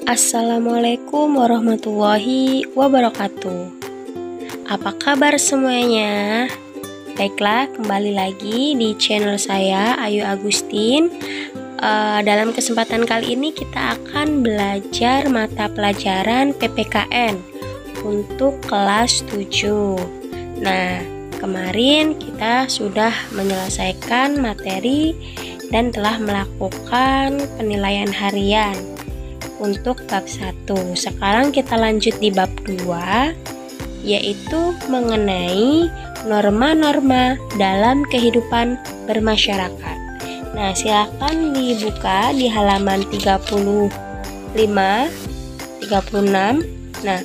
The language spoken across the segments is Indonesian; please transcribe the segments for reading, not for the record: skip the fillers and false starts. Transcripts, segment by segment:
Assalamualaikum warahmatullahi wabarakatuh. Apa kabar semuanya? Baiklah, kembali lagi di channel saya, Ayu Agustin. Dalam kesempatan kali ini kita akan belajar mata pelajaran PPKN untuk kelas 7. Nah, kemarin kita sudah menyelesaikan materi dan telah melakukan penilaian harian untuk bab 1. Sekarang kita lanjut di bab 2, yaitu mengenai norma-norma dalam kehidupan bermasyarakat. Nah, silakan dibuka di halaman 35, 36. Nah,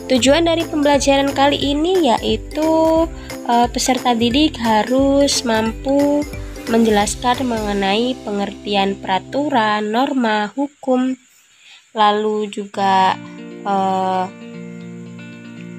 tujuan dari pembelajaran kali ini yaitu peserta didik harus mampu menjelaskan mengenai pengertian peraturan, norma, hukum, lalu juga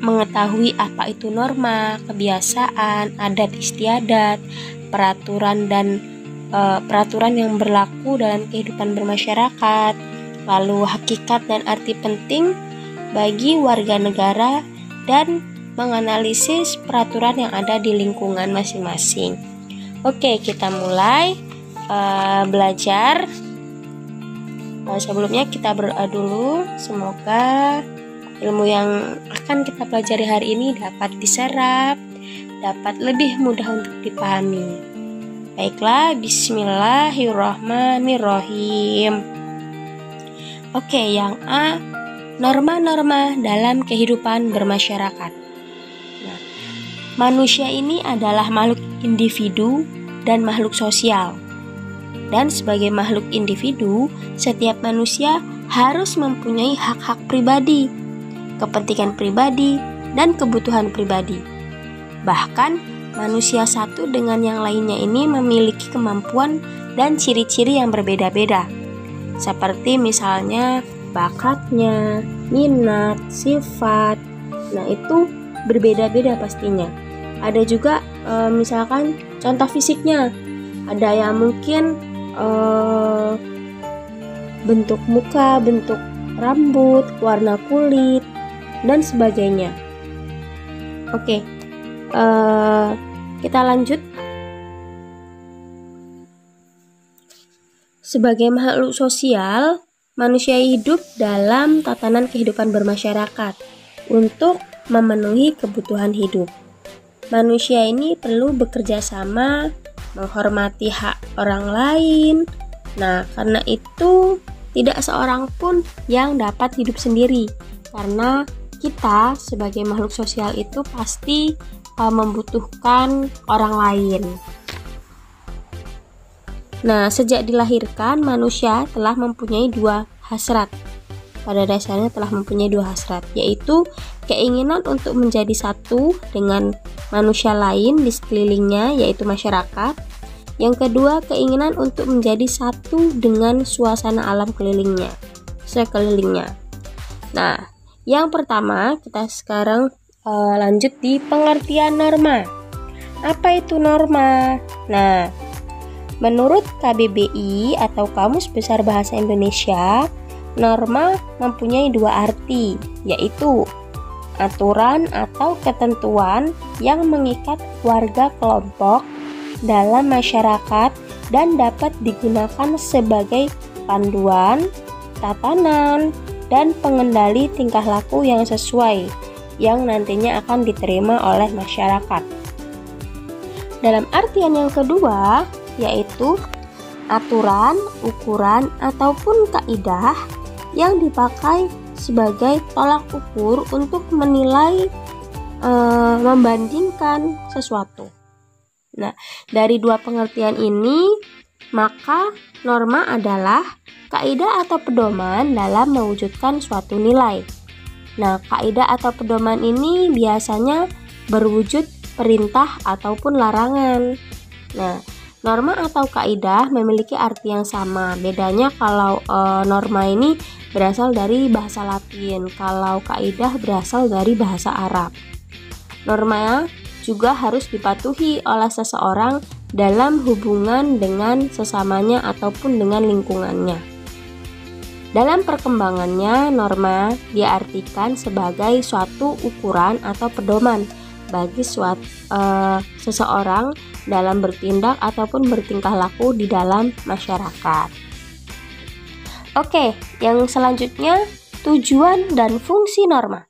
mengetahui apa itu norma, kebiasaan, adat istiadat, peraturan yang berlaku dalam kehidupan bermasyarakat, lalu hakikat dan arti penting bagi warga negara, dan menganalisis peraturan yang ada di lingkungan masing-masing. Oke, kita mulai belajar. Sebelumnya kita berdoa dulu, semoga ilmu yang akan kita pelajari hari ini dapat diserap, dapat lebih mudah untuk dipahami. Baiklah, bismillahirrahmanirrahim. Oke, yang A, norma-norma dalam kehidupan bermasyarakat. Nah, manusia ini adalah makhluk individu dan makhluk sosial. Dan sebagai makhluk individu, setiap manusia harus mempunyai hak-hak pribadi, kepentingan pribadi, dan kebutuhan pribadi. Bahkan, manusia satu dengan yang lainnya ini memiliki kemampuan dan ciri-ciri yang berbeda-beda. Seperti misalnya bakatnya, minat, sifat. Nah, itu berbeda-beda pastinya. Ada juga misalkan contoh fisiknya. Ada yang mungkin bentuk muka, bentuk rambut, warna kulit, dan sebagainya. Oke, kita lanjut. Sebagai makhluk sosial, manusia hidup dalam tatanan kehidupan bermasyarakat untuk memenuhi kebutuhan hidup. Manusia ini perlu bekerja sama, menghormati hak orang lain. Nah, karena itu tidak seorang pun yang dapat hidup sendiri, karena kita sebagai makhluk sosial itu pasti membutuhkan orang lain. Nah, sejak dilahirkan manusia telah mempunyai dua hasrat. Pada dasarnya telah mempunyai dua hasrat, yaitu keinginan untuk menjadi satu dengan manusia lain di sekelilingnya, yaitu masyarakat. Yang kedua, keinginan untuk menjadi satu dengan suasana alam sekelilingnya. Nah, yang pertama kita sekarang lanjut di pengertian norma. Apa itu norma? Nah, menurut KBBI atau Kamus Besar Bahasa Indonesia, norma mempunyai dua arti, yaitu aturan atau ketentuan yang mengikat warga kelompok dalam masyarakat dan dapat digunakan sebagai panduan, tatanan, dan pengendali tingkah laku yang sesuai yang nantinya akan diterima oleh masyarakat. Dalam artian yang kedua, yaitu aturan, ukuran, ataupun kaidah yang dipakai sebagai tolak ukur untuk menilai, membandingkan sesuatu. Nah, dari dua pengertian ini, maka norma adalah kaidah atau pedoman dalam mewujudkan suatu nilai. Nah, kaidah atau pedoman ini biasanya berwujud perintah ataupun larangan. Nah, norma atau kaidah memiliki arti yang sama. Bedanya kalau norma ini berasal dari bahasa Latin, kalau kaidah berasal dari bahasa Arab. Norma juga harus dipatuhi oleh seseorang dalam hubungan dengan sesamanya ataupun dengan lingkungannya. Dalam perkembangannya, norma diartikan sebagai suatu ukuran atau pedoman bagi seseorang dalam bertindak ataupun bertingkah laku di dalam masyarakat. Oke, yang selanjutnya tujuan dan fungsi norma.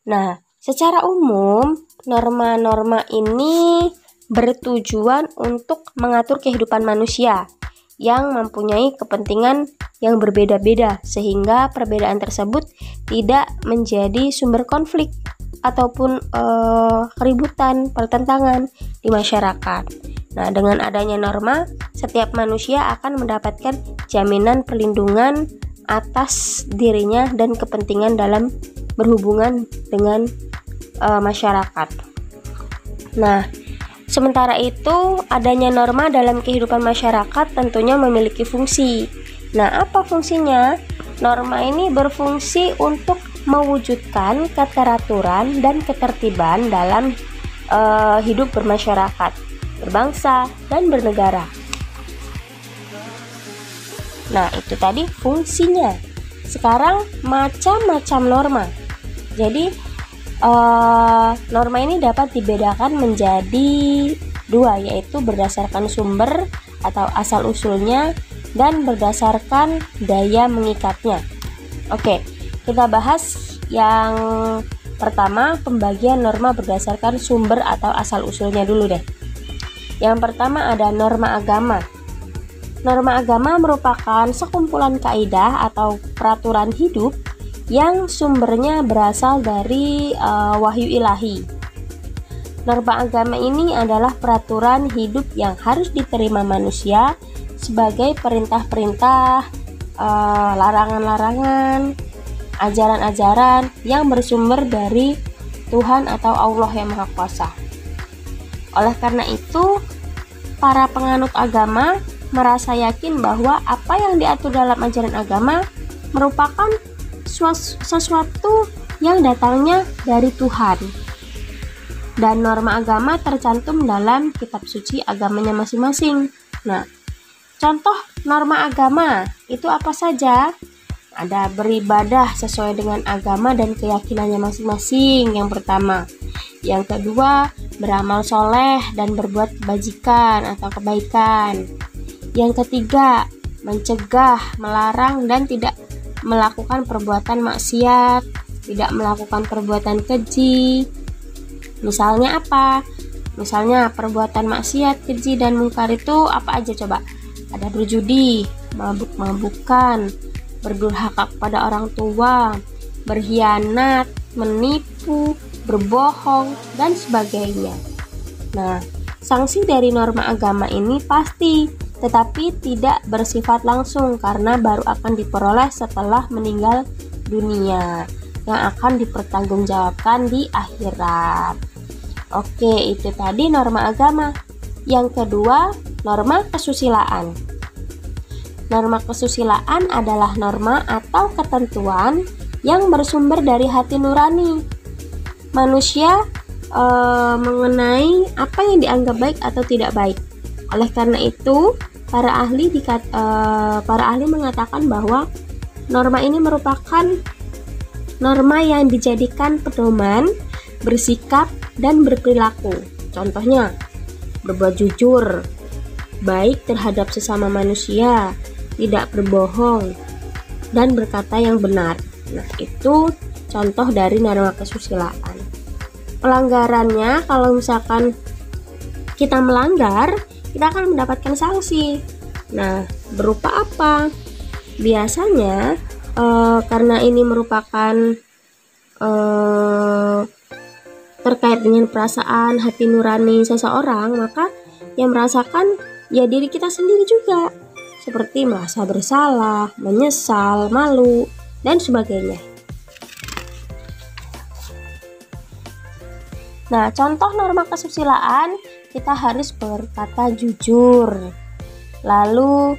Nah, secara umum, norma-norma ini bertujuan untuk mengatur kehidupan manusia yang mempunyai kepentingan yang berbeda-beda, sehingga perbedaan tersebut tidak menjadi sumber konflik ataupun keributan, pertentangan di masyarakat. Nah, dengan adanya norma, setiap manusia akan mendapatkan jaminan perlindungan atas dirinya dan kepentingan dalam berhubungan dengan masyarakat. Nah, sementara itu, adanya norma dalam kehidupan masyarakat tentunya memiliki fungsi. Nah, apa fungsinya? Norma ini berfungsi untuk mewujudkan keteraturan dan ketertiban dalam hidup bermasyarakat, berbangsa, dan bernegara. Nah, itu tadi fungsinya. Sekarang macam-macam norma. Jadi norma ini dapat dibedakan menjadi dua, yaitu berdasarkan sumber atau asal-usulnya dan berdasarkan daya mengikatnya. Oke, kita bahas yang pertama, pembagian norma berdasarkan sumber atau asal-usulnya dulu deh. Yang pertama ada norma agama. Norma agama merupakan sekumpulan kaidah atau peraturan hidup yang sumbernya berasal dari wahyu ilahi. Norma agama ini adalah peraturan hidup yang harus diterima manusia sebagai perintah-perintah, larangan-larangan, ajaran-ajaran yang bersumber dari Tuhan atau Allah yang Maha Kuasa. Oleh karena itu, para penganut agama merasa yakin bahwa apa yang diatur dalam ajaran agama merupakan sesuatu yang datangnya dari Tuhan. Dan norma agama tercantum dalam kitab suci agamanya masing-masing. Nah, contoh norma agama itu apa saja? Ada beribadah sesuai dengan agama dan keyakinannya masing-masing, yang pertama. Yang kedua, beramal soleh dan berbuat kebajikan atau kebaikan. Yang ketiga, mencegah, melarang dan tidak melakukan perbuatan maksiat, tidak melakukan perbuatan keji. Misalnya apa? Misalnya perbuatan maksiat, keji, dan mungkar itu apa aja coba? Ada berjudi, mabuk-mabukan, berdurhaka kepada orang tua, berkhianat, menipu, berbohong, dan sebagainya. Nah, sanksi dari norma agama ini pasti, tetapi tidak bersifat langsung karena baru akan diperoleh setelah meninggal dunia, yang akan dipertanggungjawabkan di akhirat. Oke, itu tadi norma agama. Yang kedua, norma kesusilaan. Norma kesusilaan adalah norma atau ketentuan yang bersumber dari hati nurani manusia mengenai apa yang dianggap baik atau tidak baik. Oleh karena itu, para ahli mengatakan bahwa norma ini merupakan norma yang dijadikan pedoman bersikap dan berperilaku. Contohnya, berbuat jujur, baik terhadap sesama manusia, tidak berbohong, dan berkata yang benar. Nah, itu contoh dari norma kesusilaan. Pelanggarannya, kalau misalkan kita melanggar, kita akan mendapatkan sanksi. Nah, berupa apa? Biasanya karena ini merupakan terkait dengan perasaan hati nurani seseorang, maka yang merasakan ya diri kita sendiri juga, seperti merasa bersalah, menyesal, malu, dan sebagainya. Nah, contoh norma kesusilaan, kita harus berkata jujur, lalu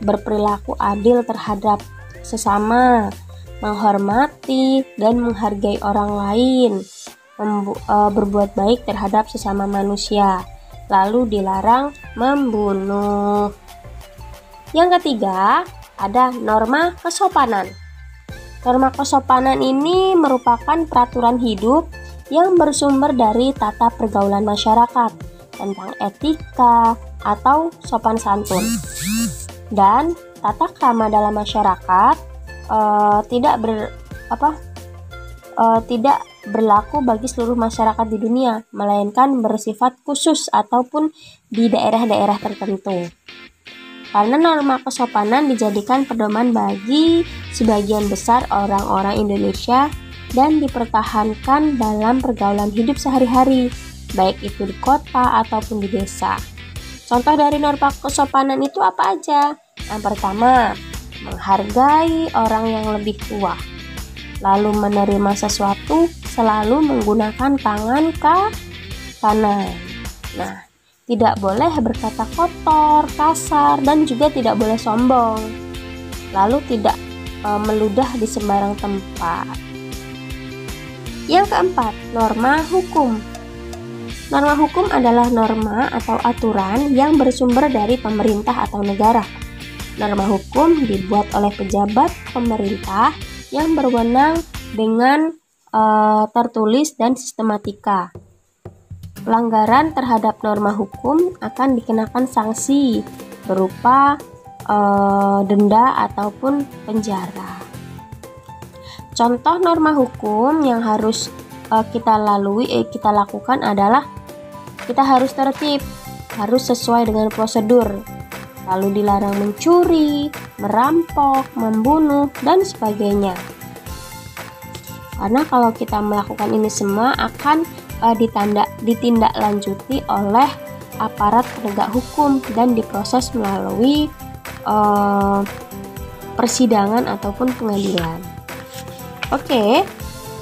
berperilaku adil terhadap sesama, menghormati dan menghargai orang lain, berbuat baik terhadap sesama manusia, lalu dilarang membunuh. Yang ketiga, ada norma kesopanan. Norma kesopanan ini merupakan peraturan hidup yang bersumber dari tata pergaulan masyarakat tentang etika atau sopan santun. Dan tata krama dalam masyarakat tidak berlaku bagi seluruh masyarakat di dunia, melainkan bersifat khusus ataupun di daerah-daerah tertentu. Karena norma kesopanan dijadikan pedoman bagi sebagian besar orang-orang Indonesia dan dipertahankan dalam pergaulan hidup sehari-hari, baik itu di kota ataupun di desa. Contoh dari norma kesopanan itu apa aja? Yang pertama, menghargai orang yang lebih tua. Lalu menerima sesuatu selalu menggunakan tangan kanan. Nah, tidak boleh berkata kotor, kasar, dan juga tidak boleh sombong. Lalu tidak meludah di sembarang tempat. Yang keempat, norma hukum. Norma hukum adalah norma atau aturan yang bersumber dari pemerintah atau negara. Norma hukum dibuat oleh pejabat pemerintah yang berwenang dengan tertulis dan sistematika. Pelanggaran terhadap norma hukum akan dikenakan sanksi berupa denda ataupun penjara. Contoh norma hukum yang harus kita lakukan adalah kita harus tertib, harus sesuai dengan prosedur, lalu dilarang mencuri, merampok, membunuh, dan sebagainya. Karena kalau kita melakukan ini semua akan ditindaklanjuti oleh aparat penegak hukum dan diproses melalui persidangan ataupun pengadilan. Oke,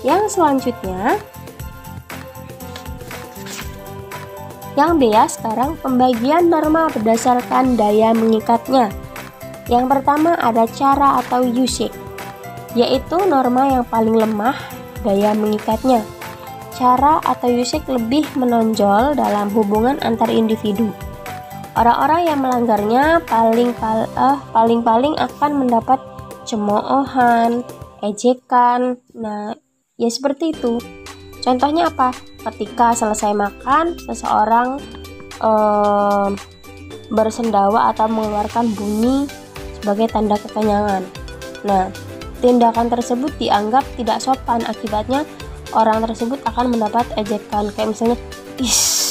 yang selanjutnya yang B ya, sekarang pembagian norma berdasarkan daya mengikatnya. Yang pertama ada cara atau usage, yaitu norma yang paling lemah daya mengikatnya. Cara atau usage lebih menonjol dalam hubungan antar individu. Orang-orang yang melanggarnya paling akan mendapat cemoohan, ejekan. Nah, ya seperti itu. Contohnya apa? Ketika selesai makan, seseorang bersendawa atau mengeluarkan bunyi sebagai tanda kekenyangan. Nah, tindakan tersebut dianggap tidak sopan, akibatnya orang tersebut akan mendapat ejekan, kayak misalnya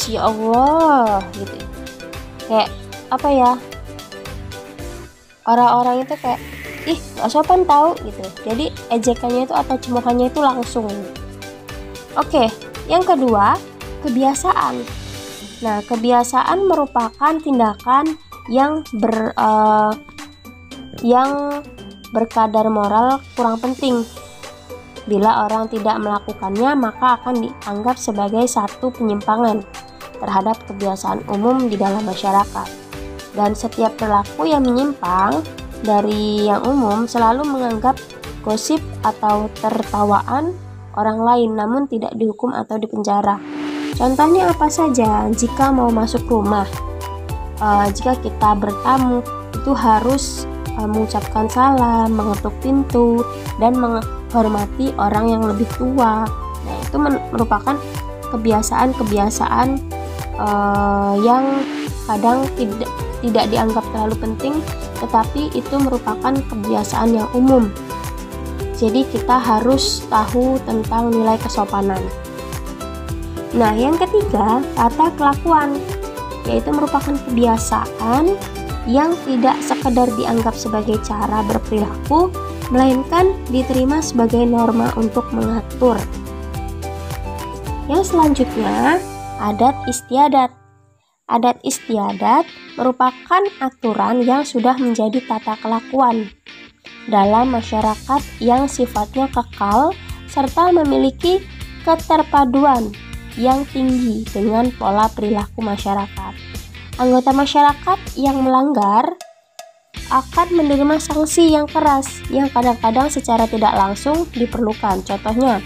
ya Allah gitu. Kayak apa ya? Orang-orang itu kayak gak sopan tahu gitu. Jadi ejekannya itu atau cemoohannya itu langsung. Oke, yang kedua, kebiasaan. Nah, kebiasaan merupakan tindakan yang berkadar moral kurang penting. Bila orang tidak melakukannya, maka akan dianggap sebagai satu penyimpangan terhadap kebiasaan umum di dalam masyarakat. Dan setiap perilaku yang menyimpang dari yang umum selalu menganggap gosip atau tertawaan orang lain, namun tidak dihukum atau dipenjara. Contohnya apa saja? Jika mau masuk rumah, jika kita bertamu, itu harus mengucapkan salam, mengetuk pintu, dan menghormati orang yang lebih tua. Nah, itu merupakan kebiasaan-kebiasaan yang kadang tidak dianggap terlalu penting, tetapi itu merupakan kebiasaan yang umum. Jadi kita harus tahu tentang nilai kesopanan. Nah, yang ketiga, tata kelakuan, yaitu merupakan kebiasaan yang tidak sekedar dianggap sebagai cara berperilaku, melainkan diterima sebagai norma untuk mengatur. Yang selanjutnya, adat istiadat. Adat istiadat merupakan aturan yang sudah menjadi tata kelakuan dalam masyarakat yang sifatnya kekal serta memiliki keterpaduan yang tinggi dengan pola perilaku masyarakat. Anggota masyarakat yang melanggar akan menerima sanksi yang keras yang kadang-kadang secara tidak langsung diperlukan. Contohnya,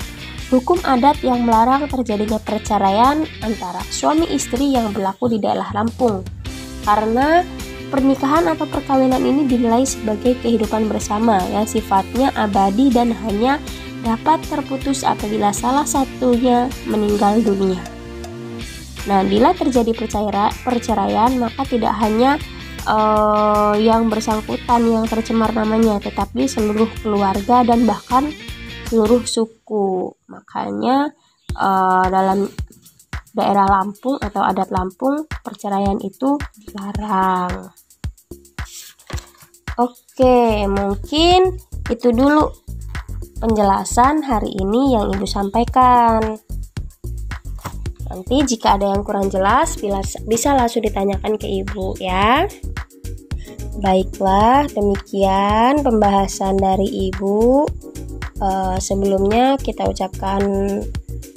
hukum adat yang melarang terjadinya perceraian antara suami istri yang berlaku di daerah Lampung karena Pernikahan atau perkawinan ini dinilai sebagai kehidupan bersama yang sifatnya abadi dan hanya dapat terputus apabila salah satunya meninggal dunia. Nah, bila terjadi perceraian, maka tidak hanya yang bersangkutan yang tercemar namanya, tetapi seluruh keluarga dan bahkan seluruh suku. Makanya dalam daerah Lampung atau adat Lampung, perceraian itu dilarang. Oke, mungkin itu dulu penjelasan hari ini yang Ibu sampaikan. Nanti jika ada yang kurang jelas, bisa langsung ditanyakan ke Ibu ya. Baiklah, demikian pembahasan dari Ibu. Sebelumnya kita ucapkan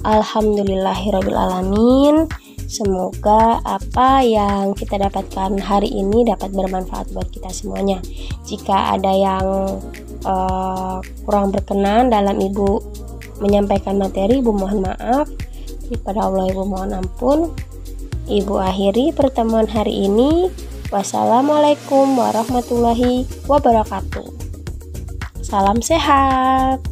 alhamdulillahirrabbilalamin. Semoga apa yang kita dapatkan hari ini dapat bermanfaat buat kita semuanya. Jika ada yang kurang berkenan dalam Ibu menyampaikan materi, Ibu mohon maaf. Kepada Allah Ibu mohon ampun. Ibu akhiri pertemuan hari ini. Wassalamualaikum warahmatullahi wabarakatuh. Salam sehat.